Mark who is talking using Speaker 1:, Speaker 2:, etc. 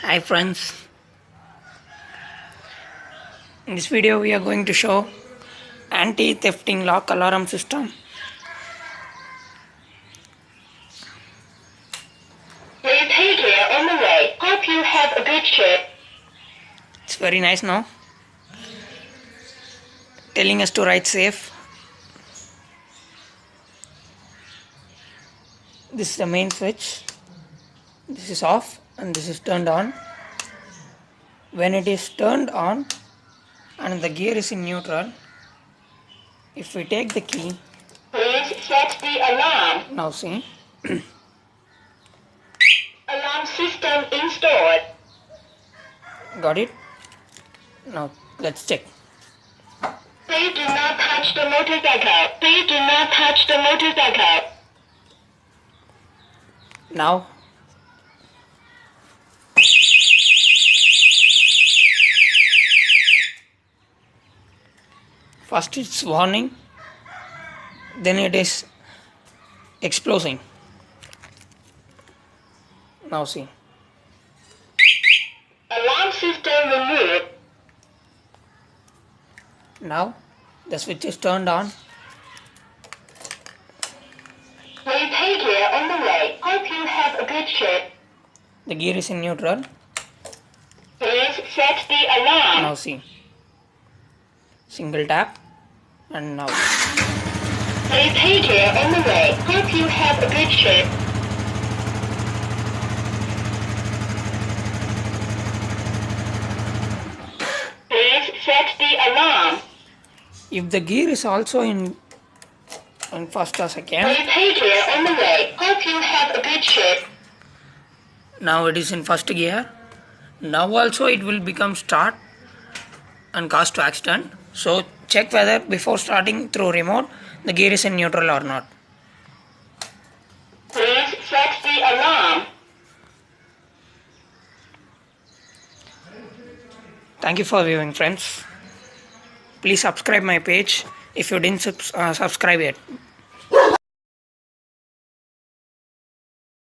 Speaker 1: Hi friends, in this video we are going to show anti-thefting lock alarm system.
Speaker 2: Repeat here on the way. Hope you have a good trip.
Speaker 1: It's very nice now, telling us to ride safe. This is the main switch, this is off and this is turned on. When it is turned on and the gear is in neutral, if we take the key,
Speaker 2: Please set the alarm.
Speaker 1: now see,
Speaker 2: Alarm system installed.
Speaker 1: got it? Now let's check.
Speaker 2: Please do not touch the motorcycle. Please do not touch the motorcycle.
Speaker 1: Now first it's warning, then it is exploding. Now see,
Speaker 2: Alarm system removed.
Speaker 1: now the switch is turned on.
Speaker 2: Repeat here on the way. Hope you have a good trip.
Speaker 1: The gear is in neutral.
Speaker 2: Please set the alarm.
Speaker 1: Now see, single tap and now
Speaker 2: Repeat here on the way. Hope you have a good trip. Please set the alarm.
Speaker 1: if the gear is also in first or second,
Speaker 2: Repeat here on the way. Hope you have a good trip.
Speaker 1: now it is in first gear. Now also it will become start and cause to accident. So check whether before starting through remote the gear is in neutral or not.
Speaker 2: Please set the alarm.
Speaker 1: Thank you for viewing friends. Please subscribe my page if you didn't subscribe yet.